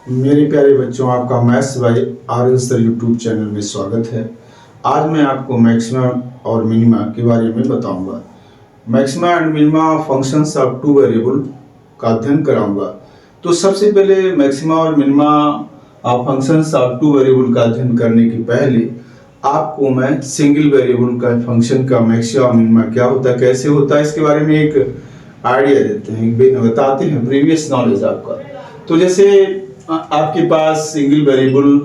मेरे प्यारे बच्चों, आपका maths by Aryan sir YouTube channel में स्वागत है। आज मैं आपको मैक्सिमा और मिनिमा के बारे में बताऊंगा। Maxima and minima functions of two variable का अध्ययन कराऊंगा। तो सबसे पहले मैक्सिमा और minima functions of two variable का अध्ययन करने के पहले आपको मैं सिंगल वेरिएबल का फंक्शन का मैक्सिमा और मिनिमा क्या होता है, कैसे होता है, इसके बारे में एक आइडिया देते हैं, बताते हैं, प्रीवियस नॉलेज आपका। तो जैसे आपके पास सिंगल वेरिएबल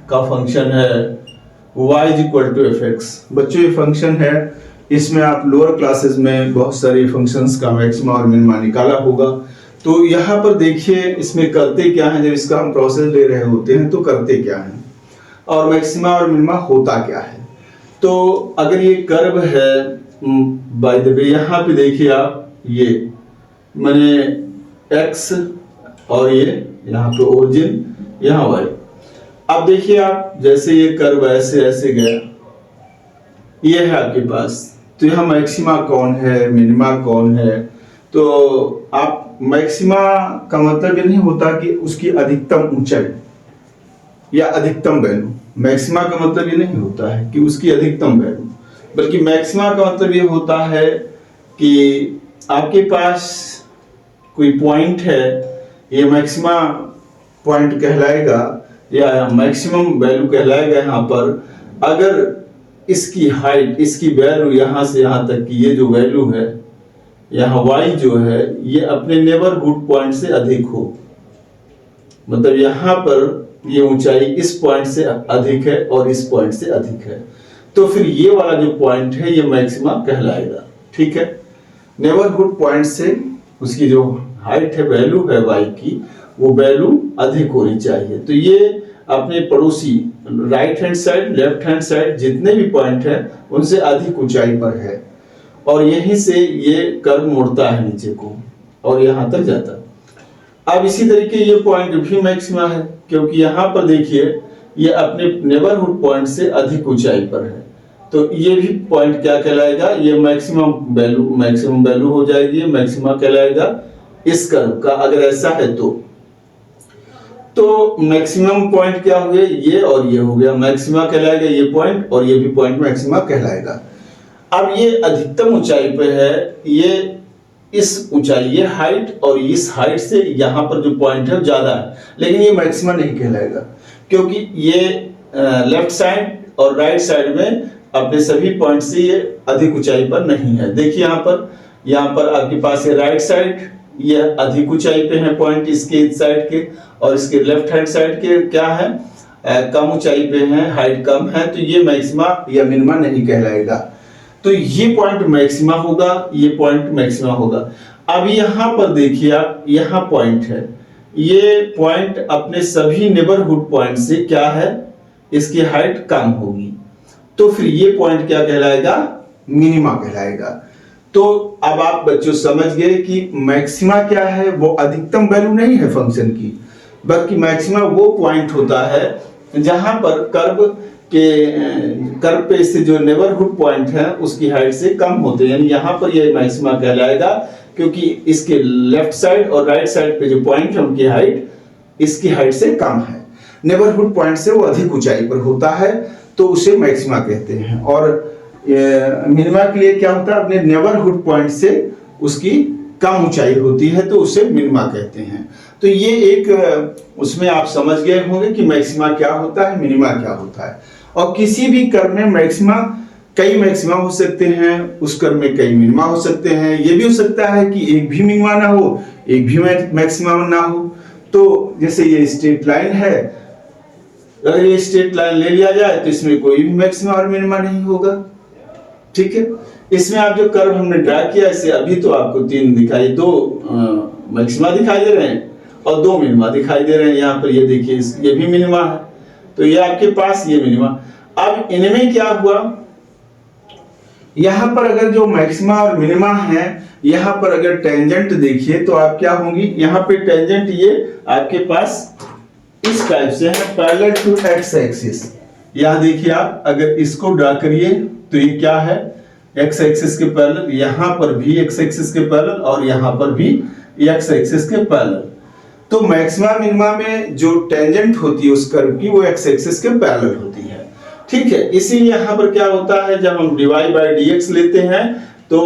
का फंक्शन है y is equal to F X. बच्चों, ये फंक्शन है, इसमें आप लोअर क्लासेस में बहुत सारे फंक्शंस का मैक्सिमा और मिनिमा निकाला होगा। तो यहाँ पर देखिए, इसमें करते क्या है, जब इसका हम प्रोसेस ले रहे होते हैं तो करते क्या है और मैक्सिमा और मिनिमा होता क्या है। तो अगर ये कर्व है, बाय द वे यहाँ पे देखिए आप, ये मैंने x और ये यहाँ पे ओरिजिन, यहाँ y। अब देखिए आप, जैसे ये कर्व ऐसे ऐसे गया, ये है आपके पास, तो यहाँ मैक्सिमा कौन है, मिनिमा कौन है। तो आप मैक्सिमा का मतलब ये नहीं होता कि उसकी अधिकतम ऊंचाई या अधिकतम वैल्यू, मैक्सिमा का मतलब ये नहीं होता है कि उसकी अधिकतम वैल्यू, बल्कि मैक्सिमा का मतलब ये होता है कि आपके पास कोई पॉइंट है, ये मैक्सिमा पॉइंट कहलाएगा या मैक्सिमम वैल्यू कहलाएगा। यहाँ पर अगर इसकी हाइट, इसकी वैल्यू यहाँ से यहाँ तक की ये जो वैल्यू है, यहाँ y जो है, ये अपने नेबरहुड पॉइंट से अधिक हो, मतलब यहाँ पर ये ऊंचाई इस पॉइंट से अधिक है और इस पॉइंट से अधिक है, तो फिर ये वाला जो पॉइंट है ये मैक्सिमा कहलाएगा। ठीक है, नेबरहुड पॉइंट से उसकी जो हाइट है, वैल्यू है y की, वो वैल्यू अधिक होनी चाहिए। तो ये अपने पड़ोसी right hand side, left hand side जितने भी पॉइंट है उनसे अधिक ऊंचाई पर है, और यहीं से ये कर्व मुड़ता है नीचे को और यहाँ तक जाता है। अब इसी तरीके ये पॉइंट भी मैक्सिमा है, क्योंकि यहाँ पर देखिए ये अपने नेबरहुड पॉइंट से अधिक ऊंचाई पर है, तो ये भी पॉइंट क्या कहलाएगा, ये मैक्सिमम वैल्यू हो जाएगी, मैक्सिमा कहलाएगा इस कर्व का, अगर ऐसा है तो मैक्सिमम पॉइंट क्या हुए, ये और ये हो गया, मैक्सिमा कहलाएगा ये पॉइंट, और ये भी पॉइंट मैक्सिमा कहलाएगा। अब ये अधिकतम ऊंचाई पे है, ये इस ऊंचाई, ये हाइट और इस हाइट से यहाँ पर जो पॉइंट है ज्यादा है, लेकिन ये मैक्सिमा नहीं कहलाएगा, क्योंकि ये लेफ्ट साइड और राइट साइड में अपने सभी पॉइंट से ये अधिक ऊंचाई पर नहीं है। देखिए यहाँ पर आपके पास ये राइट साइड, ये अधिक ऊंचाई पे है पॉइंट इसके इस साइड के, और इसके लेफ्ट हैंड साइड के क्या है, कम ऊंचाई पे है, हाइट कम है, तो ये मैक्सिमा या मिनिमा नहीं कहलाएगा। तो ये पॉइंट मैक्सिमा होगा, ये पॉइंट मैक्सिमा होगा। अब यहाँ पर देखिए आप, यहाँ पॉइंट है, ये पॉइंट अपने सभी नेबरहुड पॉइंट से क्या है, इसकी हाइट कम होगी, तो फिर ये पॉइंट क्या कहलाएगा, मिनिमा कहलाएगा। तो अब आप बच्चों समझ गए कि मैक्सिमा क्या है, वो अधिकतम वैल्यू नहीं है फंक्शन की, बल्कि मैक्सिमा वो पॉइंट होता है जहां पर कर्व पे से जो नेबरहुड पॉइंट है उसकी हाइट से कम होते हैं, यानी यहाँ पर ये मैक्सिमा कहलाएगा, क्योंकि इसके लेफ्ट साइड और राइट साइड पे जो पॉइंट है उनकी हाइट इसकी हाइट से कम है, नेबरहुड पॉइंट से वो अधिक ऊंचाई पर होता है, तो उसे मैक्सिमा कहते हैं। और मिनिमा के लिए क्या होता है, अपने नेबरहुड पॉइंट से उसकी कम ऊंचाई होती है, तो उसे मिनिमा कहते हैं। तो ये एक उसमें आप समझ गए होंगे कि मैक्सिमा क्या होता है, मिनिमा क्या होता है। और किसी भी कर्व में मैक्सिमा, कई मैक्सिमा हो सकते हैं, उस कर्व में कई मिनिमा हो सकते हैं। ये भी हो सकता है कि एक भी मिनिमा ना हो, एक भी मैक्सिमा ना हो। तो जैसे ये स्ट्रेट लाइन है, अगर ये स्ट्रेट लाइन ले लिया जाए तो इसमें कोई भी मैक्सिमा और मिनिमा नहीं होगा। ठीक है, इसमें आप जो कर्व हमने ड्रा किया, इससे अभी तो आपको तीन दिखाई, दो मैक्सिमा दिखाई दे रहे हैं और दो मिनिमा दिखाई दे रहे हैं। यहाँ पर ये देखिए, ये भी मिनिमा है, तो ये आपके पास ये मिनिमा। अब इनमें क्या हुआ, यहाँ पर अगर जो मैक्सिमा और मिनिमा है, यहाँ पर अगर टेंजेंट देखिए तो आप क्या होंगी, यहाँ पे टेंजेंट ये आपके पास इस टाइप से है, पैरेलल टू एक्स एक्सिस। यहाँ देखिए आप, अगर इसको ड्रा करिए तो ये क्या है, एक्स एक्सिस के पैरेलल, यहाँ पर भी एक्स एक्सिस के पैरेलल और यहाँ पर भी एक्स एक्सिस के पैरेलल। तो मैक्सिमा मिनिमा में जो टेंजेंट होती है उस कर्व की वो एक्स एक्सिस के पैरेलल होती है, ठीक है। इसीलिए यहाँ पर क्या होता है, जब हम dy बाई dx लेते हैं तो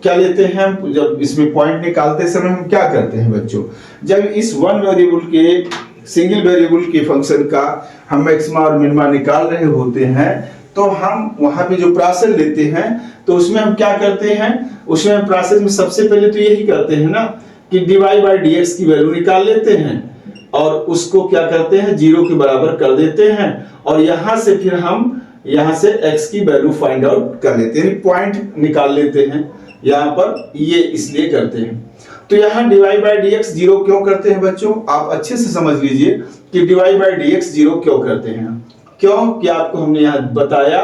क्या लेते हैं हम, जब इसमें पॉइंट निकालते समय हम क्या करते हैं बच्चों, जब इस वन वेरिएबल के सिंगल वेरिएबल के फंक्शन का हम मैक्सिमा और मिनिमा निकाल रहे होते हैं तो हम वहां पे जो प्रोसेस लेते हैं तो उसमें हम क्या करते हैं, उसमें हम प्रोसेस में सबसे पहले तो यही करते हैं ना कि dy बाई dx की वैल्यू निकाल लेते हैं और उसको क्या करते हैं 0 के बराबर कर देते हैं और यहां से फिर हम यहां से x की वैल्यू फाइंड आउट कर लेते हैं, पॉइंट निकाल लेते हैं। यहां पर ये इसलिए करते हैं। तो यहां dy बाई dx 0 क्यों करते हैं बच्चों, आप अच्छे से समझ लीजिए कि dy बाई dx 0 क्यों करते हैं। क्यों कि आपको हमने यहां बताया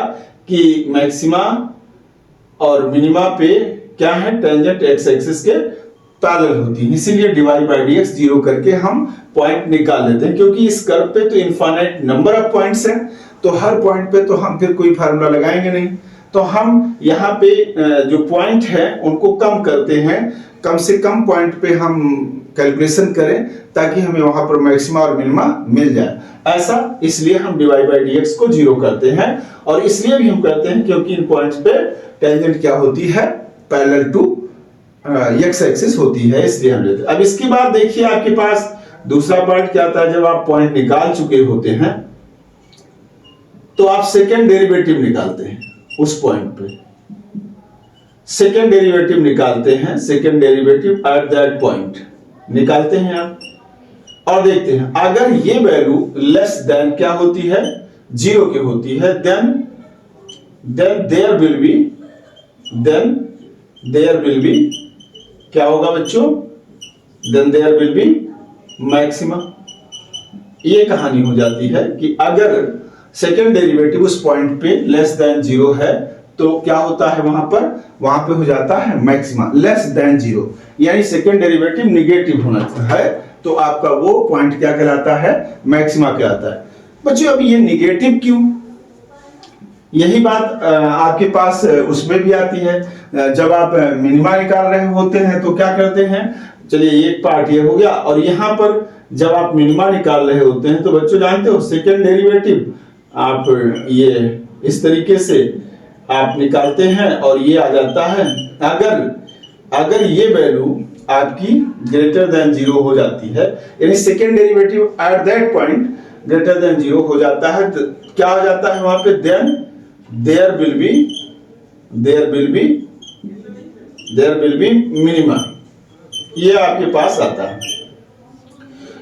कि मैक्सिमा और मिनिमा पे क्या है, टेंजेंट x एक्सिस के पैरेलल होती है, इसीलिए dy बाई dx 0 करके हम पॉइंट निकाल लेते हैं। क्योंकि इस कर्व पे तो इनफाइनाइट नंबर ऑफ पॉइंट्स हैं तो हर पॉइंट पे तो हम फिर कोई फार्मूला लगाएंगे नहीं, तो हम यहाँ पे जो पॉइंट है उनको कम करते हैं, कम से कम पॉइंट पे हम कैलकुलेशन करें ताकि हमें वहां पर मैक्सिमा और मिनिमा मिल जाए। ऐसा इसलिए हम dy बाई dx को 0 करते हैं और इसलिए भी हम करते हैं क्योंकि इन पॉइंट्स पे टेंजेंट क्या होती है, पैरेलल टू एक्स एक्सिस होती है, इसलिए हम लेते हैं। अब इसके बाद देखिए आपके पास दूसरा पार्ट क्या आता है, जब आप पॉइंट निकाल चुके होते हैं तो आप सेकेंड डेरिवेटिव निकालते हैं उस पॉइंट पे, सेकेंड डेरिवेटिव निकालते हैं, second derivative at that point निकालते हैं आप और देखते हैं अगर ये वैल्यू लेस देन क्या होती है, 0 की होती है, देन देयर विल बी क्या होगा बच्चों, then there will be maxima. ये कहानी हो जाती है कि अगर सेकेंड डेरिवेटिव उस पॉइंट पे लेस देन 0 है तो क्या होता है, वहां पे हो जाता है मैक्सिमा। लेस देन 0 यानी सेकेंड डेरिवेटिव निगेटिव होना है तो आपका वो पॉइंट क्या कहलाता है, मैक्सिमा कहलाता है। बच्चों अब ये निगेटिव क्यों, यही बात आपके पास उसमें भी आती है। जब आप मिनिमा निकाल रहे होते हैं तो क्या करते हैं, चलिए एक पार्ट ये हो गया, और यहां पर जब आप मिनिमा निकाल रहे होते हैं तो बच्चों जानते हो सेकेंड डेरिवेटिव आप ये इस तरीके से आप निकालते हैं और ये आ जाता है, अगर ये वैल्यू आपकी ग्रेटर देन 0 हो जाती है, यानी second derivative at that point greater than 0 हो जाता है, तो क्या हो जाता है वहां पे, then there will be minima, ये आपके पास आता है।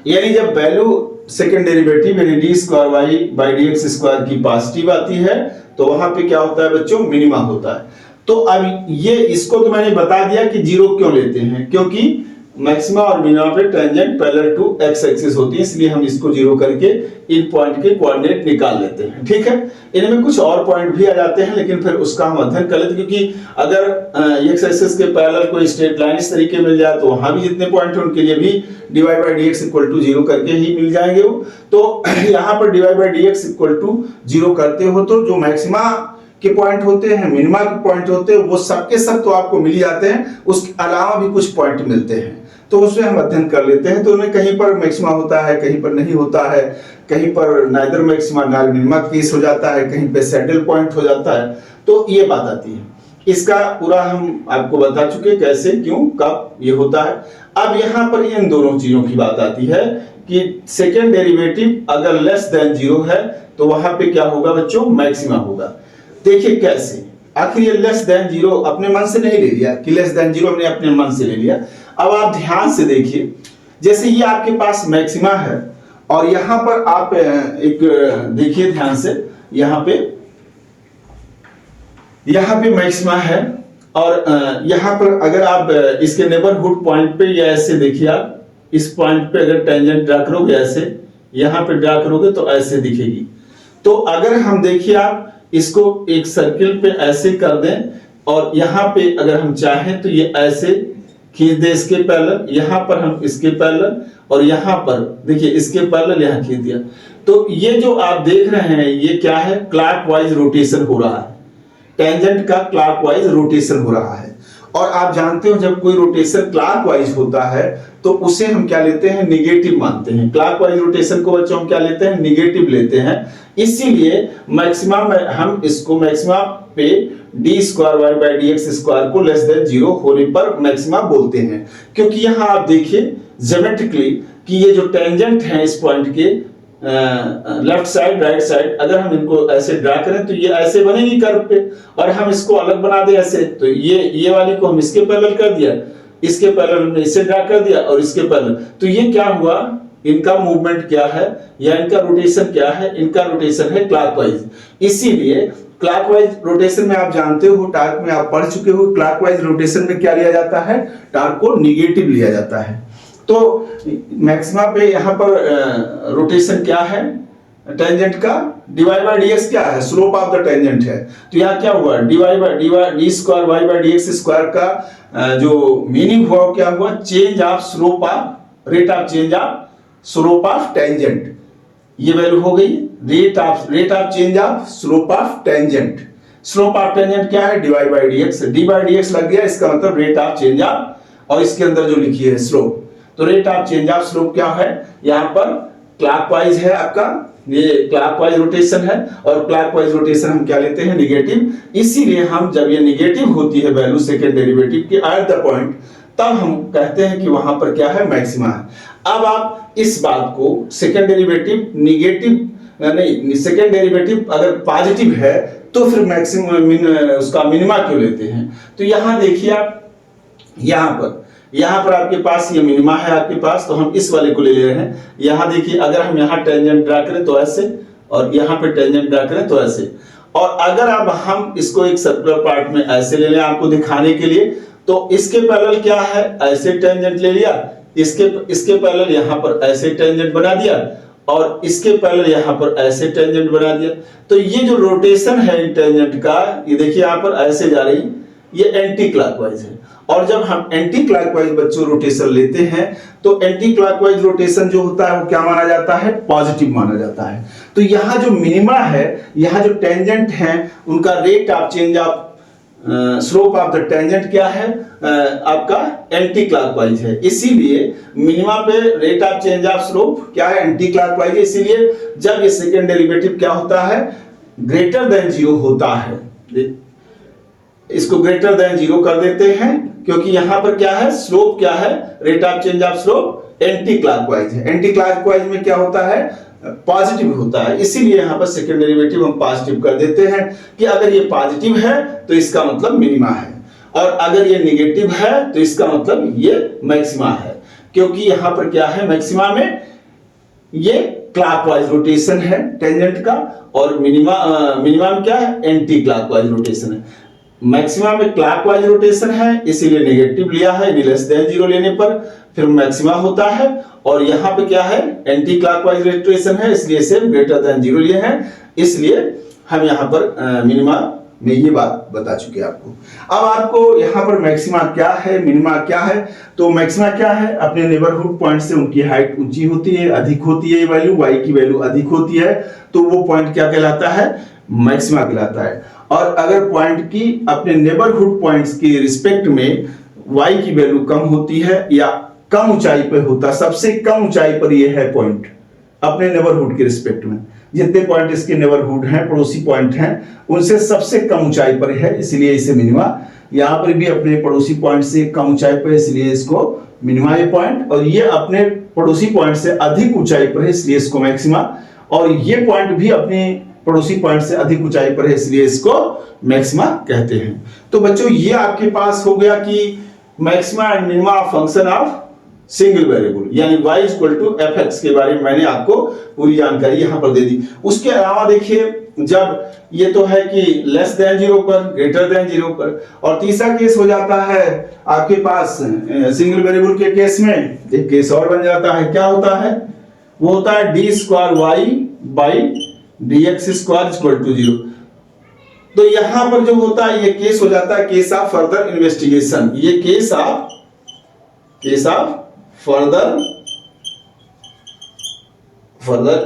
यानी जब वैल्यू सेकेंड डेरिवेटिव यानी D square Y by D X square की पॉजिटिव आती है तो वहां पे क्या होता है बच्चों, मिनिमा होता है। तो अब ये इसको तो मैंने बता दिया कि 0 क्यों लेते हैं, क्योंकि मैक्सिमा और मिनिमा पे tangent parallel to X axis होती है, इसलिए हम इसको 0 करके इन पॉइंट के कोऑर्डिनेट निकाल लेते हैं, ठीक है। इनमें कुछ और पॉइंट भी आ जाते हैं लेकिन फिर उसका हम अध्ययन कर लेते हैं, क्योंकि अगर एक्स एक्सिस के पैरेलल कोई स्ट्रेट लाइन इस तरीके मिल जाए तो वहां भी जितने पॉइंट हैं उनके लिए भी dy by dx equal to 0 करके ही मिल जाएंगे वो। तो यहाँ पर dy by dx equal to 0 करते हो तो जो मैक्सिमा के पॉइंट होते हैं, मिनिमा के पॉइंट होते हैं, वो सबके सब तो आपको मिल जाते हैं, उसके अलावा भी कुछ पॉइंट मिलते हैं तो उसमें हम अध्ययन कर लेते हैं। तो उनमें कहीं पर मैक्सिमा होता है, कहीं पर नहीं होता है, कहीं पर neither maxima neither minima case हो जाता है, कहीं पे सैडल पॉइंट हो जाता है, तो ये बात आती है। इसका पूरा हम आपको बता चुके कैसे, क्यों, कब ये होता है। अब यहाँ पर इन दोनों चीजों की बात आती है कि सेकेंड डेरिवेटिव अगर लेस देन 0 है तो वहां पे क्या होगा बच्चों, मैक्सिमा होगा। देखिए कैसे, आखिर ये लेस देन 0 अपने मन से नहीं ले लिया कि लेस देन 0 हमने अपने मन से ले लिया। अब आप ध्यान से देखिए, जैसे ये आपके पास मैक्सिमा है और यहां पर आप एक देखिए ध्यान से, यहां पे मैक्सिमा है और यहां पर अगर आप इसके नेबरहुड पॉइंट पे या ऐसे देखिए, आप इस पॉइंट पे अगर टेंजेंट ड्रा करोगे ऐसे, यहां पे ड्रा करोगे तो ऐसे दिखेगी। तो अगर हम देखिए आप इसको एक सर्किल पे ऐसे कर दें और यहां पे अगर हम चाहें तो ये ऐसे खींच दे इसके पैरेलल, यहां पर हम इसके पैरेलल और यहां पर देखिए इसके पैरेलल यहां खींच दिया, तो ये जो आप देख रहे हैं ये क्या है, क्लॉकवाइज रोटेशन हो रहा है, टेंजेंट का क्लॉकवाइज रोटेशन हो रहा है। और आप जानते हो जब कोई रोटेशन क्लॉकवाइज होता है तो उसे हम क्या लेते हैं, निगेटिव मानते हैं। क्लॉकवाइज रोटेशन को बच्चों हम क्या लेते हैं, निगेटिव लेते हैं। इसीलिए मैक्सिमा में हम इसको मैक्सिमा पे D square Y by D X square को लेस देन 0 होने पर मैक्सिमा बोलते हैं। क्योंकि यहां आप देखिए ज्योमेट्रिकली कि ये जो टेंजेंट है इस पॉइंट के लेफ्ट साइड राइट साइड, अगर हम इनको ऐसे ड्रा करें तो ये ऐसे बनेगी कर्व पे, और हम इसको अलग बना दें ऐसे, तो ये वाली को हम इसके पैरेलल कर दिया, इसके पैरेलल हमने इसे ड्रा कर दिया और इसके पैरेलल, तो ये क्या हुआ, इनका मूवमेंट क्या है या इनका रोटेशन क्या है, इनका रोटेशन है क्लॉकवाइज। इसीलिए क्लॉकवाइज रोटेशन में आप जानते हो, टार्क में आप पढ़ चुके हो, क्लॉकवाइज रोटेशन में क्या लिया जाता है, टार्क को निगेटिव लिया जाता है। तो मैक्सिमा पे यहाँ पर रोटेशन क्या है, टेंजेंट का डीवाई बाई डी एक्स क्या है, स्लोप ऑफ द टेंजेंट है। तो यहाँ क्या हुआ, D Y by D square Y by D X square का जो मीनिंग हुआ क्या हुआ, change of slope of, rate of change of slope of tangent, ये वैल्यू हो गई rate of change of slope of tangent. Slope of tangent क्या है, D Y by D X, D by D X लग गया, इसका मतलब रेट ऑफ चेंज ऑफ, और इसके अंदर जो लिखी है स्लोप, तो rate of change of slope क्या है, यहाँ पर क्लॉकवाइज है आपका, ये क्लॉकवाइज रोटेशन है, और क्लॉकवाइज रोटेशन हम क्या लेते हैं, निगेटिव। इसीलिए हम जब ये निगेटिव होती है वैल्यू सेकंड डेरिवेटिव की एट द पॉइंट, तब हम कहते हैं कि वहां पर क्या है, मैक्सिमा है। अब आप इस बात को सेकंड डेरिवेटिव निगेटिव नहीं, सेकंड डेरिवेटिव अगर पॉजिटिव है तो फिर मैक्सिमम उसका मिनिमा क्यों लेते हैं। तो यहां देखिए आप, यहां पर आपके पास ये मिनिमा है आपके पास, तो हम इस वाले को ले रहे हैं। यहां देखिए अगर हम यहां टेंजेंट ड्रा करें तो ऐसे, और यहां पे टेंजेंट ड्रा करें तो ऐसे, और अगर अब हम इसको एक सर्कुलर पार्ट में ऐसे ले लें आपको दिखाने के लिए, तो इसके पैरेलल क्या है, ऐसे टेंजेंट ले लिया, इसके पैरेलल यहां पर ऐसे टेंजेंट बना दिया, और इसके पैरेलल यहां पर ऐसे टेंजेंट बना दिया। तो ये जो रोटेशन है टेंजेंट का, ये देखिए यहां पर ऐसे जा रही, ये एंटी क्लॉकवाइज है। और जब हम एंटी क्लॉकवाइज बच्चों रोटेशन लेते हैं तो एंटी क्लॉकवाइज रोटेशन जो होता है वो क्या माना जाता है, पॉजिटिव माना जाता है। तो यहाँ जो मिनिमा है, यहाँ जो टेंजेंट है उनका rate of change of slope of the tangent क्या है, आपका एंटी क्लॉकवाइज है। इसीलिए मिनिमा पे rate of change of slope क्या है, एंटी क्लॉकवाइज है। इसीलिए जब ये सेकंड डेरिवेटिव क्या होता है, ग्रेटर देन 0 होता है, इसको ग्रेटर देन 0 कर देते हैं, क्योंकि यहां पर क्या है, स्लोप क्या है, rate of change of slope anti clockwise है। एंटी क्लॉकवाइज में क्या होता है, पॉजिटिव होता है। इसीलिए यहां पर सेकंड डेरिवेटिव हम पॉजिटिव कर देते हैं कि अगर ये पॉजिटिव है तो इसका मतलब मिनिमा है, और अगर ये निगेटिव है तो इसका मतलब ये मैक्सिमा है। क्योंकि यहां पर क्या है, मैक्सिमा में ये क्लॉकवाइज रोटेशन है टेंजेंट का, और मिनिमा में क्या है, एंटी क्लॉकवाइज रोटेशन है। मैक्सिमा में क्लॉकवाइज रोटेशन है, इसीलिए नेगेटिव लिया है, लेस देन 0 लेने पर फिर मैक्सिमा होता है। और यहाँ पे क्या है, एंटी क्लॉकवाइज रोटेशन है, इसलिए इसे ग्रेटर देन 0 लिए हैं, इसलिए हम यहाँ पर मिनिमा में ये बात बता चुके आपको। अब आपको यहाँ पर मैक्सिमा क्या है, मिनिमा क्या है। तो मैक्सिमा क्या है, अपने नेबरहुड पॉइंट से उनकी हाइट ऊंची होती है, अधिक होती है, वैल्यू y की वैल्यू अधिक होती है, तो वो पॉइंट क्या कहलाता है, मैक्सिमा कहलाता है। और अगर पॉइंट की अपने नेबरहुड पॉइंट्स के रिस्पेक्ट में y की वैल्यू कम होती है या कम ऊंचाई पर होता, सबसे कम ऊंचाई पर ये है पॉइंट अपने नेबरहुड के रिस्पेक्ट में, जितने पॉइंट इसके नेबरहुड हैं, पड़ोसी पॉइंट हैं, उनसे सबसे कम ऊंचाई पर है, इसलिए इसे मिनिमा। यहाँ पर भी अपने पड़ोसी पॉइंट से कम ऊंचाई पर है, इसलिए इसको मिनिमा ये पॉइंट, और ये अपने पड़ोसी पॉइंट से अधिक ऊंचाई पर है, इसलिए इसको मैक्सिमा। और ये पॉइंट भी अपने पड़ोसी पॉइंट से अधिक ऊंचाई पर है, इसलिए इसको मैक्सिमा कहते हैं। तो बच्चों ये आपके पास हो गया कि maxima and minima function of single variable, यानी y इक्वल टू fx के बारे में मैंने आपको पूरी जानकारी यहां पर दे दी। उसके अलावा देखिए, जब ये तो है कि लेस देन 0 पर, ग्रेटर देन 0 पर, और तीसरा केस हो जाता है आपके पास सिंगल वेरिएबल के केस में एक केस और बन जाता है, क्या होता है, वो होता है D square Y by D X square equal to 0। तो यहां पर जो होता है ये केस हो जाता है केस ऑफ फर्दर इन्वेस्टिगेशन, ये केस ऑफ फर्दर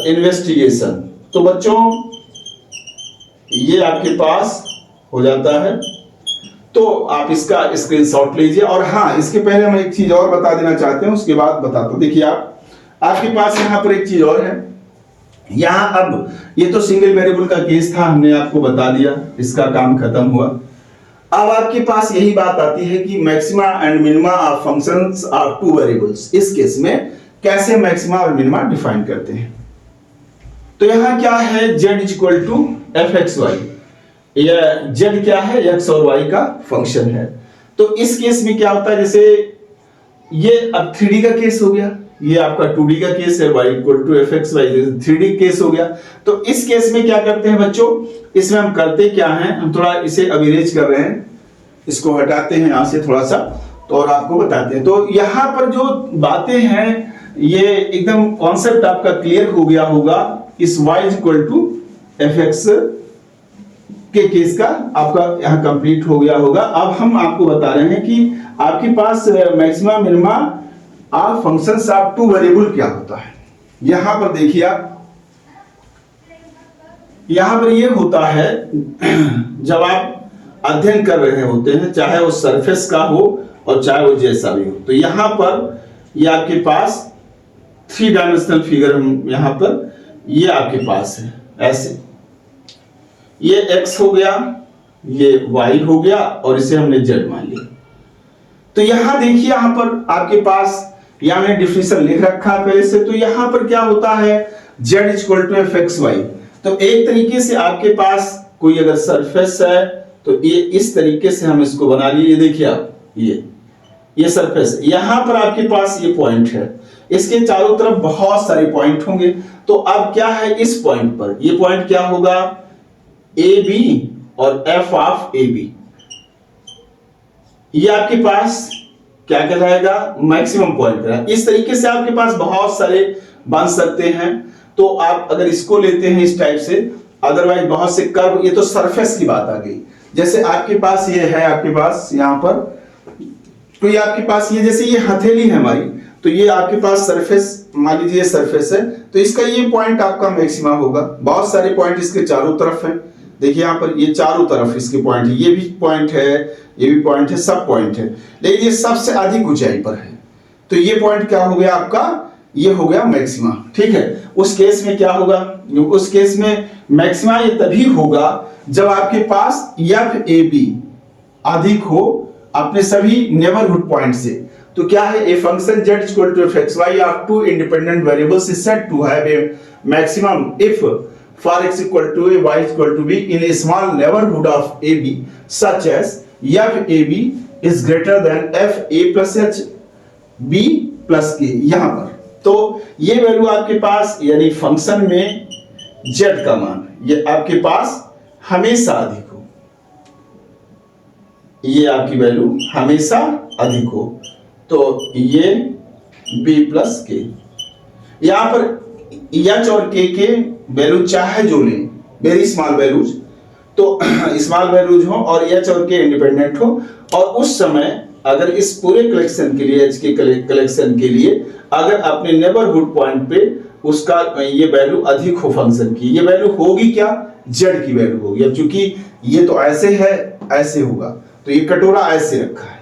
इन्वेस्टिगेशन। तो बच्चों ये आपके पास हो जाता है तो आप इसका स्क्रीनशॉट लीजिए। और हाँ, इसके पहले हम एक चीज और बता देना चाहते हैं, उसके बाद बताता हूं। देखिए आपके पास यहाँ पर एक चीज और है। यहाँ अब ये तो सिंगल वेरिएबल का केस था, हमने आपको बता दिया, इसका काम खत्म हुआ। अब आपके पास यही बात आती है कि maxima and minima of functions are two variables. इस केस में कैसे मैक्सिमा और मिनिमा डिफाइन करते हैं। तो यहां क्या है, z equal to F X Y. यह z क्या है, x और y का फंक्शन है। तो इस केस में क्या होता है, जैसे ये अब 3D का केस हो गया, ये आपका 2D का केस है, y equal to F X Y, 3D case हो गया। तो इस केस में क्या करते हैं बच्चों, इसमें हम करते क्या हैं, हम थोड़ा इसे अरेंज कर रहे हैं, इसको हटाते हैं यहां से थोड़ा सा, तो और आपको बताते हैं। तो यहां पर जो बातें हैं ये एकदम कॉन्सेप्ट आपका क्लियर हो गया होगा। इस y equal to F X के केस का आपका यहां कंप्लीट हो गया होगा। अब हम आपको बता रहे हैं कि आपके पास maxima minima of functions of two variable क्या होता है। यहां पर देखिए आप, यहां पर ये होता है जब आप अध्ययन कर रहे होते हैं, चाहे वो सरफेस का हो और चाहे वो जैसा भी हो। तो यहां पर ये आपके पास 3 डायमेंशनल फिगर हम यहां पर ये आपके पास है ऐसे, ये x हो गया, ये y हो गया और इसे हमने z मान लिया। तो यहां देखिए, यहां पर आपके पास यहां मैंने डिफिनेशन लिख रखा है पहले से। तो यहां पर क्या होता है, z equal to F X Y. तो एक तरीके से आपके पास कोई अगर सरफेस है तो ये इस तरीके से हम इसको बना लिए। देखिए आप, ये सरफेस, यहां पर आपके पास ये पॉइंट है, इसके चारों तरफ बहुत सारे पॉइंट होंगे। तो अब क्या है, इस पॉइंट पर ये पॉइंट क्या होगा, ए बी और एफ ऑफ ए बी, ये आपके पास क्या कहलाएगा, मैक्सिमम पॉइंट कहलाएगा। इस तरीके से आपके पास बहुत सारे बन सकते हैं। तो आप अगर इसको लेते हैं इस टाइप से, अदरवाइज बहुत से कर्व, ये तो सरफेस की बात आ गई। जैसे आपके पास ये है, आपके पास यहां पर, तो ये आपके पास ये जैसे ये हथेली है हमारी, तो ये आपके पास सरफेस, मान लीजिए सरफेस है, तो इसका ये पॉइंट आपका मैक्सिमा होगा। बहुत सारे पॉइंट इसके चारों तरफ है। देखिए यहाँ पर ये चारों तरफ इसके पॉइंट है, ये भी पॉइंट है, ये भी पॉइंट है, सब पॉइंट है, लेकिन ये सबसे अधिक ऊंचाई पर है। तो ये पॉइंट क्या हो गया आपका, ये हो गया मैक्सिमा। ठीक है, उस केस में क्या होगा, उस केस में मैक्सिमा ये तभी होगा जब आपके पास एफ ए बी अधिक हो अपने सभी नेबरहुड पॉइंट से। तो क्या है, a function z equal to F X Y of two independent variables is said to have a maximum if for x equal to a, y equal to b in a small neighborhood of ab such as f ab is greater than f a plus h b plus k। यहां पर तो ये value आपके पास, यानी function में z का मान ये आपके पास हमेशा अधिक हो, ये आपकी वैल्यू हमेशा अधिक हो। तो ये b प्लस के, यहां पर h और k के वैल्यू चाहे जो लें, वेरी स्मॉल वैल्यूज, तो स्मॉल वैल्यूज हो और h और k इंडिपेंडेंट हो। और उस समय अगर इस पूरे कलेक्शन के लिए, h के कलेक्शन के लिए, अगर अपने नेबरहुड पॉइंट पे उसका ये वैल्यू अधिक हो फंक्शन की, ये वैल्यू होगी क्या, z की वैल्यू होगी। अब चूंकि ये तो ऐसे है, ऐसे होगा, तो ये कटोरा ऐसे रखा है,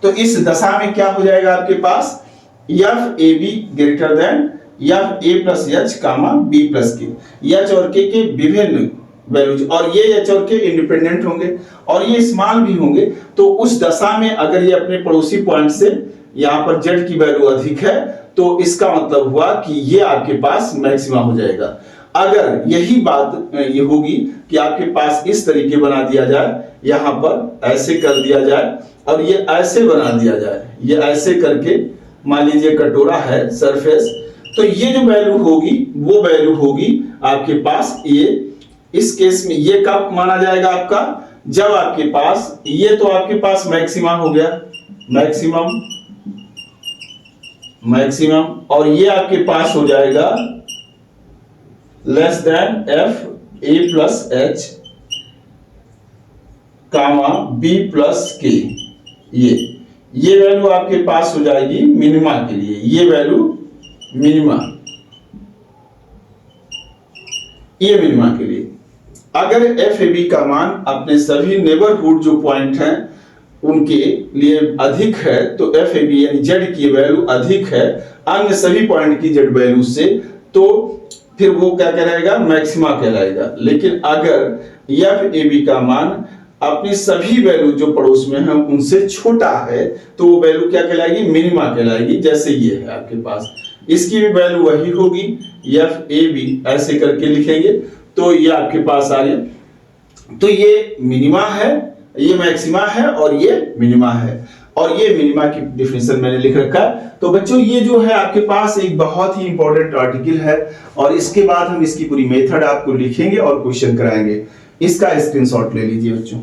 तो इस दशा में क्या हो जाएगा आपके पास, F A B greater than F A plus H comma B plus K. H और के विभिन्न वैल्यूज, और ये एच और के इंडिपेंडेंट होंगे और ये स्मॉल भी होंगे। तो उस दशा में अगर ये अपने पड़ोसी पॉइंट से यहाँ पर जेड की वैल्यू अधिक है, तो इसका मतलब हुआ कि ये आपके पास मैक्सिमा हो जाएगा। अगर यही बात ये होगी कि आपके पास इस तरीके बना दिया जाए, यहाँ पर ऐसे कर दिया जाए और ये ऐसे बना दिया जाए, ये ऐसे करके मान लीजिए कटोरा है सरफेस, तो ये जो वैल्यू होगी वो वैल्यू होगी आपके पास ये। इस केस में ये कब माना जाएगा आपका, जब आपके पास ये तो आपके पास मैक्सिमा हो गया, मैक्सिमम मैक्सिमम, और ये आपके पास हो जाएगा less than F A plus H comma B plus K. ये वैल्यू आपके पास हो जाएगी मिनिमा के लिए, ये वैल्यू मिनिमा, ये मिनिमा के लिए। अगर एफ ए बी का मान अपने सभी नेबरहुड जो पॉइंट हैं उनके लिए अधिक है तो एफ ए बी यानी जेड की वैल्यू अधिक है अन्य सभी पॉइंट की जेड वैल्यू से, तो फिर वो क्या कहलाएगा, मैक्सिमा कहलाएगा। लेकिन अगर एफ ए बी का मान अपनी सभी वैल्यू जो पड़ोस में है उनसे छोटा है तो वो वैल्यू क्या कहलाएगी, मिनिमा कहलाएगी। जैसे ये है आपके पास, इसकी भी वैल्यू वही होगी, एफ ए बी ऐसे करके लिखेंगे तो ये आपके पास आ गया। तो ये मिनिमा है, ये मैक्सिमा है और ये मिनिमा है, और ये मिनिमा की डिफिनेशन मैंने लिख रखा है। तो बच्चों ये जो है आपके पास एक बहुत ही इंपॉर्टेंट आर्टिकल है, और इसके बाद हम इसकी पूरी मेथड आपको लिखेंगे और क्वेश्चन कराएंगे। इसका स्क्रीनशॉट ले लीजिए बच्चों।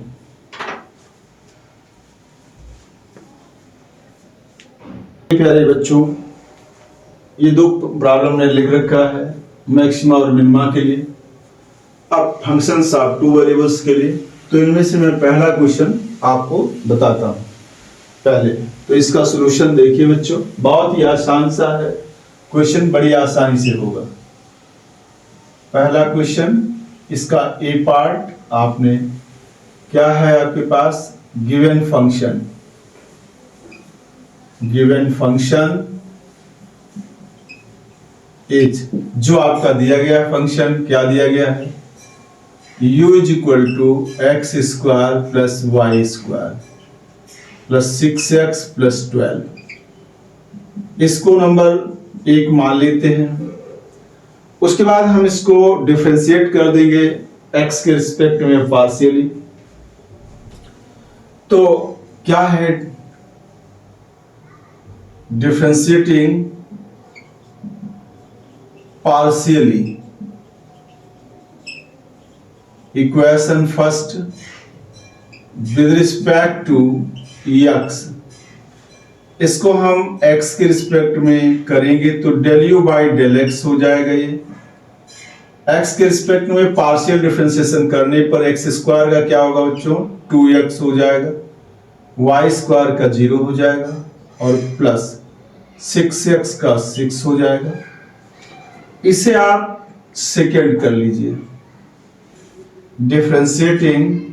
प्यारे बच्चों, ये दो प्रॉब्लम ने लिख रखा है मैक्सिमा और मिनिमा के लिए। अब फंक्शंस ऑफ टू वेरिएबल्स के लिए, तो इनमें से मैं पहला क्वेश्चन आपको बताता हूं। पहले तो इसका सॉल्यूशन देखिए बच्चों, बहुत ही आसान सा है क्वेश्चन, बड़ी आसानी से होगा। पहला क्वेश्चन, इसका ए पार्ट आपने क्या है आपके पास, गिवन फंक्शन इज, जो आपका दिया गया फंक्शन क्या दिया गया है, u is equal to X square plus Y square plus 6x plus 12। इसको नंबर एक मान लेते हैं। उसके बाद हम इसको डिफरेंशिएट कर देंगे x के रिस्पेक्ट में पार्शियली। तो क्या है, differentiating partially equation first with respect to x, इसको हम x के रिस्पेक्ट में करेंगे तो del you by del X हो जाएगा। ये x के रिस्पेक्ट में पार्शियल डिफरेंशिएशन करने पर x स्क्वायर का क्या होगा बच्चों, 2x हो जाएगा, y स्क्वायर का 0 हो जाएगा और प्लस 6x का 6 हो जाएगा। इसे आप सेकेंड कर लीजिए, differentiating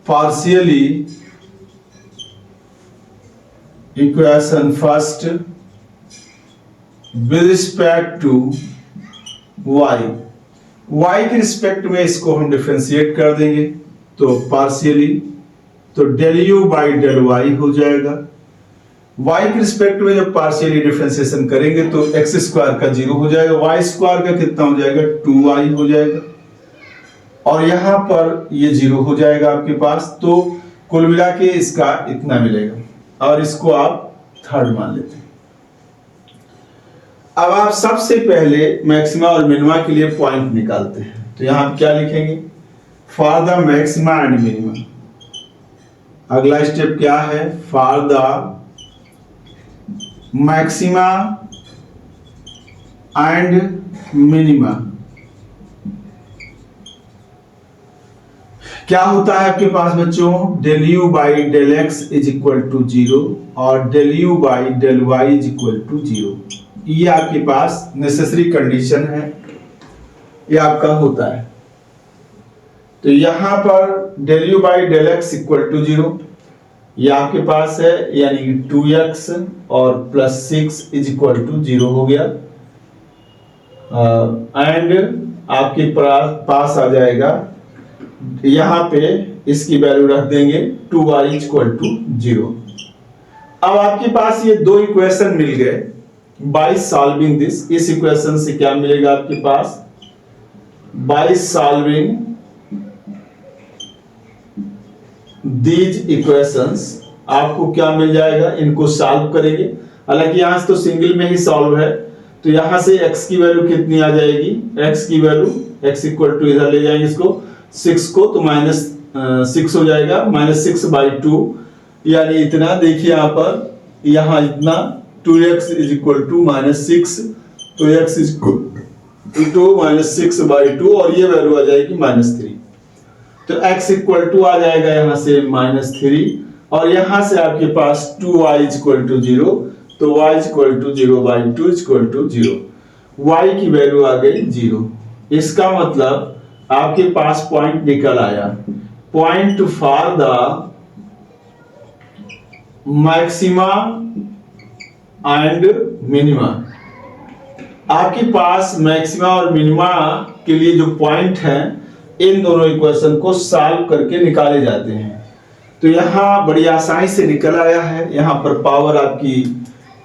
partially equation first with respect to y, y के रिस्पेक्ट में इसको हम डिफरेंशिएट कर देंगे तो पार्शियली, तो del you by del Y हो जाएगा। y के रिस्पेक्ट में जब पार्शियली डिफरेंशिएशन करेंगे तो x स्क्वायर का 0 हो जाएगा, y स्क्वायर का कितना हो जाएगा, 2y हो जाएगा, और यहां पर ये 0 हो जाएगा आपके पास। तो कुल मिला के इसका इतना मिलेगा, और इसको आप थर्ड मान लेते हैं। अब आप सबसे पहले मैक्सिमा और मिनिमा के लिए पॉइंट निकालते हैं। तो यहां आप क्या लिखेंगे, for the maxima and minima. अगला स्टेप क्या है, for the maxima and minima. क्या होता है आपके पास बच्चों, del you by del x is equal to 0 और del you by del y is equal to 0। ये आपके पास नेसेसरी कंडीशन है, ये आपका होता है। तो यहां पर del you by del x equal to 0 ये आपके पास है, यानी 2x और प्लस 6 इज इक्वल टू 0 हो गया। एंड आपके पास आ जाएगा, यहां पे इसकी वैल्यू रख देंगे 2y इक्वल टू 0। अब आपके पास ये दो इक्वेशन मिल गए बाय सॉल्विंग दिस। इस इक्वेशन से क्या मिलेगा आपके पास, बाय सॉल्विंग दीज इक्वेशंस आपको क्या मिल जाएगा, इनको सॉल्व करेंगे। हालांकि यहां से तो सिंगल में ही सॉल्व है, तो यहां से x की वैल्यू कितनी आ जाएगी, x की वैल्यू x इक्वल टू इधर ले जाएंगे इसको 6 को, तो -6 हो जाएगा, -6/2 यानी इतना। देखिए यहाँ पर, यहाँ इतना 2x इज इक्वल टू -6, तो x इज इक्वल टू -6/2 और ये वैल्यू आ जाएगी -3। तो x इक्वल टू आ जाएगा यहाँ से -3 और यहाँ से आपके पास 2y इक्वल टू 0, तो y equal to 0/2 equal to 0। y की वैल्यू आ गई 0। इसका मतलब आपके पास पॉइंट निकल आया, point for the maxima and minima. आपके पास मैक्सिमा और मिनिमा के लिए जो पॉइंट है, इन दोनों इक्वेशन को सॉल्व करके निकाले जाते हैं। तो यहाँ बड़ी आसानी से निकल आया है। यहाँ पर पावर आपकी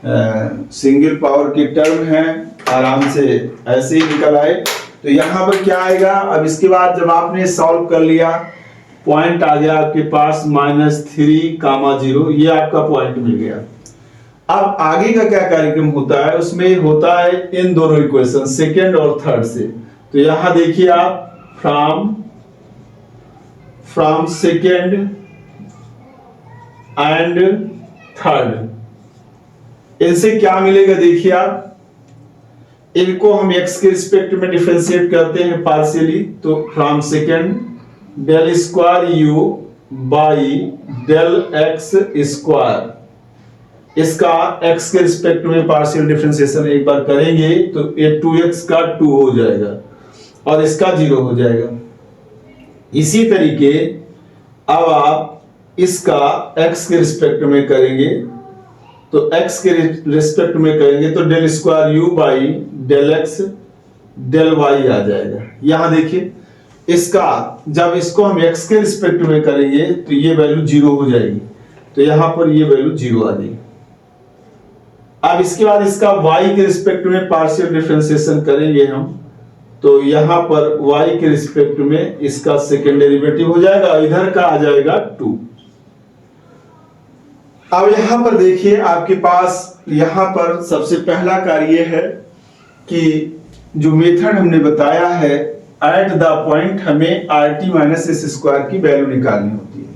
सिंगल पावर की टर्म है, आराम से ऐसे ही निकल आए। तो यहाँ पर क्या आएगा, अब इसके बाद जब आपने सॉल्व कर लिया, पॉइंट आ गया आपके पास -3,0, ये आपका पॉइंट मिल गया। अब आगे का क्या कार्यक्रम होता है, उसमें होता है इन दोनों इक्वेशन सेकेंड और थर्ड से। तो यहां देखिए आप फ्रॉम सेकेंड एंड थर्ड, इनसे क्या मिलेगा देखिए आप, इनको हम x के रिस्पेक्ट में डिफरेंशिएट करते हैं पार्शियली। तो from second del square u by del x square, इसका x के रिस्पेक्ट में पार्शियल डिफरेंशिएशन एक बार करेंगे तो ये 2x का 2 हो जाएगा और इसका 0 हो जाएगा। इसी तरीके अब आप इसका x के रिस्पेक्ट में करेंगे, तो x के रिस्पेक्ट में करेंगे तो del square u by del x del y आ जाएगा। यहां देखिए, इसका जब इसको हम x के रिस्पेक्ट में करेंगे तो ये वैल्यू 0 हो जाएगी, तो यहां पर ये वैल्यू 0 आ गई। अब इसके बाद इसका y के रिस्पेक्ट में पार्शियल डिफरेंशिएशन करेंगे हम, तो यहां पर y के रिस्पेक्ट में इसका सेकेंड डेरिवेटिव हो जाएगा, इधर का आ जाएगा 2। अब यहां पर देखिए आपके पास यहां पर सबसे पहला कार्य है कि जो मेथड हमने बताया है एट द पॉइंट, हमें rt माइनस एस स्क्वायर की वैल्यू निकालनी होती है।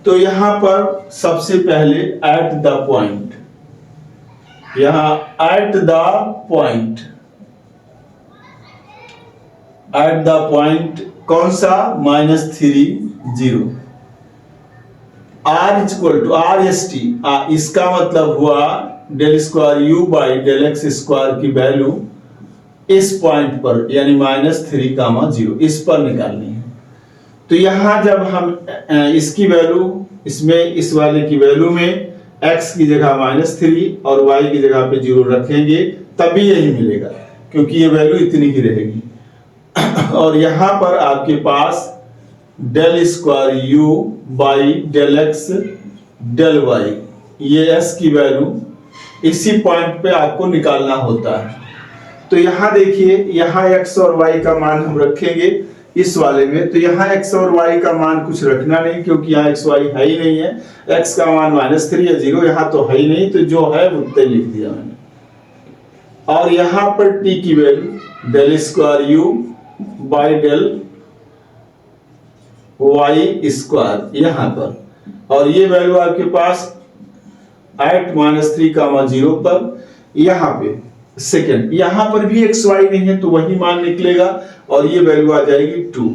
तो यहां पर सबसे पहले एट द पॉइंट, यहां at the point, at the point कौन सा, -3,0, r equal to r s t, इसका मतलब हुआ del square u by del x square की वैल्यू इस पॉइंट पर यानी -3,0 इस पर निकालनी है। तो यहां जब हम इसकी वैल्यू, इसमें इस वाले की वैल्यू में x की जगह -3 और y की जगह पे 0 रखेंगे तभी यही मिलेगा, क्योंकि ये वैल्यू इतनी ही रहेगी। और यहां पर आपके पास del square u by del X del Y, ये s की वैल्यू इसी पॉइंट पे आपको निकालना होता है। तो यहां देखिए, यहां x और y का मान हम रखेंगे इस वाले में, तो यहां x और y का मान कुछ रखना नहीं, क्योंकि यहां x y है ही नहीं है। x का मान -3 या 0 यहां तो है ही नहीं, तो जो है उतना लिख दिया मैंने। और यहां पर t की value del square u by del y square यहां पर, और ये वैल्यू आपके पास एट -3,0 पर यहां पे सेकेंड, यहां पर भी x y नहीं है तो वही मान निकलेगा और ये वैल्यू आ जाएगी 2।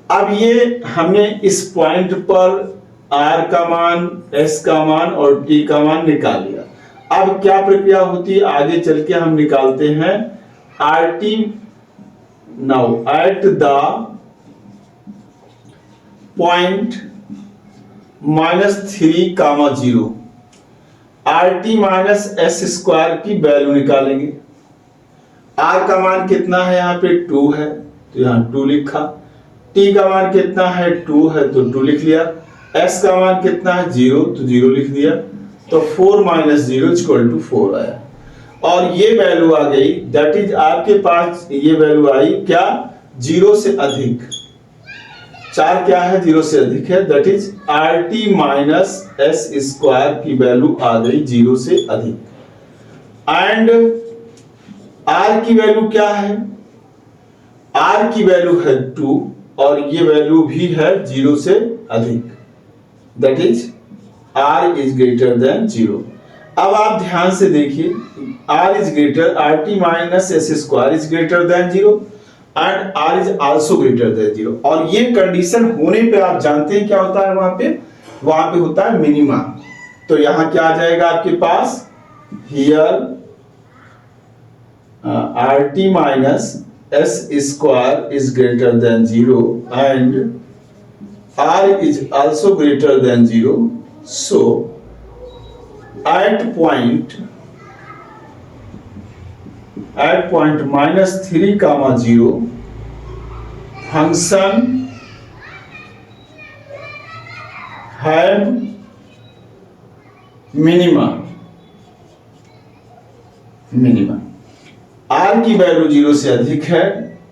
अब ये हमने इस पॉइंट पर r का मान, s का मान और t का मान निकाल लिया। अब क्या प्रक्रिया होती है, आगे चल के हम निकालते हैं rt। Now at the point -3,0 rt minus s square की वैल्यू निकालेंगे। r का मान कितना है, यहाँ पे 2 है तो यहाँ 2 लिखा, t का मान कितना है 2 है तो 2 लिख लिया, s का मान कितना है 0 तो 0 लिख दिया, तो 4 - 0 = 4 आया। और ये वैल्यू आ गई, दैट इज आपके पास ये वैल्यू आई क्या, 0 से अधिक। 4 क्या है, 0 से अधिक है, that is rt minus s square की वैल्यू आ गई 0 से अधिक। एंड r की वैल्यू क्या है, r की वैल्यू है 2 और ये वैल्यू भी है 0 से अधिक, that is r is greater than 0। अब आप ध्यान से देखिए, r is greater, rt minus s square is greater than 0 and r is also greater than 0। और ये कंडीशन होने पे आप जानते हैं क्या होता है, वहां पे होता है मिनिमा। तो यहां क्या आ जाएगा आपके पास, here rt minus s square is greater than 0 and r is also greater than 0, so at point -3, 0 function have minima r की वैल्यू 0 से अधिक है,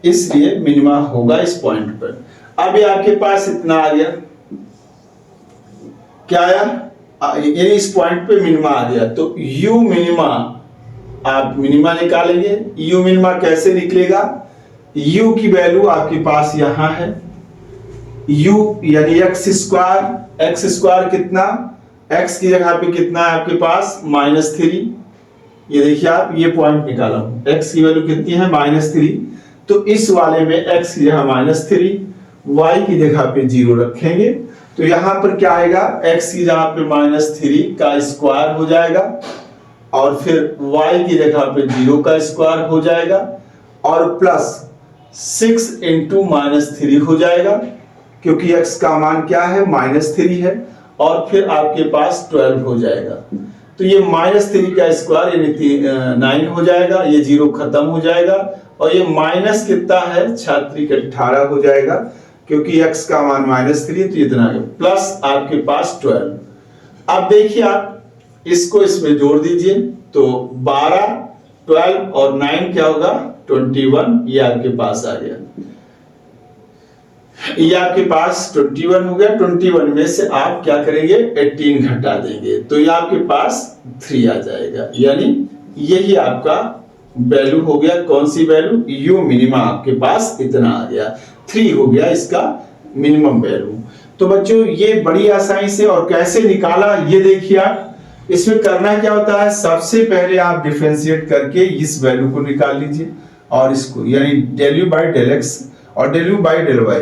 इसलिए मिनिमा होगा इस पॉइंट पर। अब ये आपके पास इतना आ गया, क्या आया, यानी इस पॉइंट पे मिनिमा आ गया, तो u मिनिमा आप मिनिमा निकालेंगे। u मिनिमा कैसे निकलेगा, u की वैल्यू आपके पास यहां है, u यानी x स्क्वायर कितना, x की जगह पे कितना है आपके पास -3, ये देखिए आप ये पॉइंट निकाला हूं, x की वैल्यू कितनी है -3, तो इस वाले में x की जगह -3, y की जगह पे 0 रखेंगे, तो यहां पर क्या आएगा, x की जगह पे -3 का स्क्वायर हो जाएगा और फिर y की जगह पे 0 का स्क्वायर हो जाएगा और प्लस 6 इंटू -3 हो जाएगा, क्योंकि x का मान क्या है -3 है, और फिर आपके पास 12 हो जाएगा। तो ये -3 का स्क्वायर यानी 9 हो जाएगा, ये 0 खत्म हो जाएगा और ये माइनस कितना है, 18 हो जाएगा, क्योंकि x का मान -3 तो इतना है, प्लस आपके पास 12। अब देखिए आप इसको इसमें जोड़ दीजिए, तो 12, 12 और 9 क्या होगा, 21, ये आपके पास आ गया, ये आपके पास 21 हो गया। 21 में से आप क्या करेंगे, 18 घटा देंगे, तो ये आपके पास 3 आ जाएगा, यानी यही आपका वैल्यू हो गया। कौन सी वैल्यू, यू मिनिमम आपके पास इतना आ गया, 3 हो गया इसका मिनिमम वैल्यू। तो बच्चों ये बड़ी आसानी से, और कैसे निकाला ये देखिए आप, इसमें करना क्या होता है, सबसे पहले आप डिफरेंशिएट करके इस वैल्यू को निकाल लीजिए और इसको, यानी del you by del X और del you by del Y,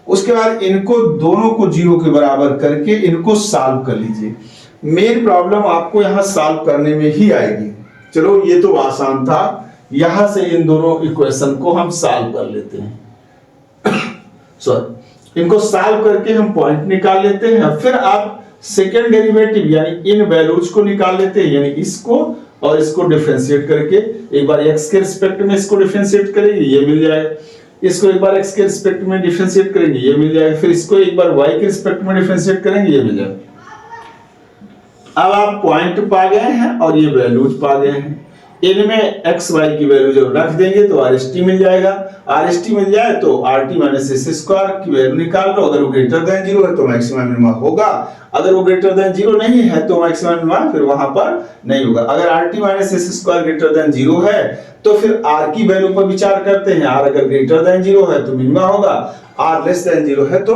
उसके बाद इनको दोनों को 0 के बराबर करके इनको सॉल्व कर लीजिए। मेन प्रॉब्लम आपको यहां सॉल्व करने में ही आएगी। चलो ये तो आसान था, यहां से इन दोनों इक्वेशन को हम सॉल्व कर लेते हैं सॉरी, इनको सॉल्व करके हम पॉइंट निकाल लेते हैं, फिर आप सेकेंड डेरिवेटिव यानी इन वैल्यूज को निकाल लेते हैं, यानी इसको और इसको डिफरेंशिएट करके, एक बार x के रिस्पेक्ट में इसको डिफरेंशिएट करेंगे, ये मिल जाएगा, इसको एक बार x के रिस्पेक्ट में डिफरेंशिएट करेंगे, ये मिल जाएगा, फिर इसको एक बार y के रिस्पेक्ट में डिफरेंशिएट करेंगे, ये मिल जाएगा। अब आप पॉइंट पा गए हैं और ये वैल्यूज पा गए हैं, इनमें x y की वैल्यू जब रख देंगे तो RST मिल जाएगा, RST मिल जाए तो RT माइनस s स्क्वायर की वैल्यू निकाल लो, अगर वो ग्रेटर देन 0 है तो मैक्सिमम मिनिमम होगा, अगर वो ग्रेटर देन 0 नहीं है तो मैक्सिमम मिनिमम फिर वहां पर नहीं होगा। अगर RT minus s square greater than 0 है तो फिर R की वैल्यू पर विचार करते हैं, R अगर ग्रेटर देन 0 है तो मिनिमम होगा, R लेस देन 0 है तो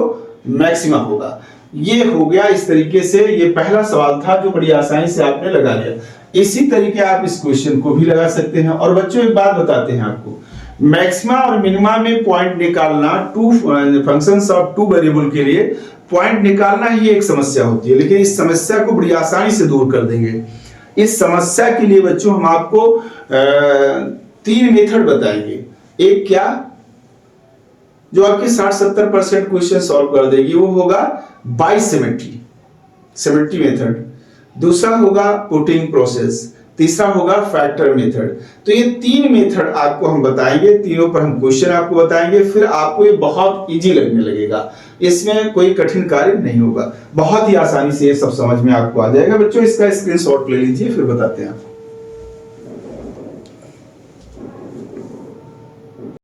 मैक्सिमम होगा। ये हो गया इस तरीके से, ये पहला सवाल था जो बड़ी आसानी से आपने लगा लिया। इसी तरीके आप इस क्वेश्चन को भी लगा सकते हैं। और बच्चों एक बात बताते हैं आपको, मैक्सिमा और मिनिमा में पॉइंट निकालना, two functions of two variable के लिए पॉइंट निकालना ही एक समस्या होती है, लेकिन इस समस्या को बड़ी आसानी से दूर कर देंगे। इस समस्या के लिए बच्चों हम आपको 3 मेथड बताएंगे। एक क्या, जो आपके 60-70% क्वेश्चन सॉल्व कर देगी, वो होगा बाय सिमेट्री मेथड, दूसरा होगा पुटिंग प्रोसेस, तीसरा होगा फैक्टर मेथड। तो ये 3 मेथड आपको हम बताएंगे, तीनों पर हम क्वेश्चन आपको बताएंगे, फिर आपको ये बहुत इजी लगने लगेगा, इसमें कोई कठिन कार्य नहीं होगा, बहुत ही आसानी से ये सब समझ में आपको आ जाएगा। बच्चों इसका स्क्रीनशॉट ले लीजिए, फिर बताते हैं आपको।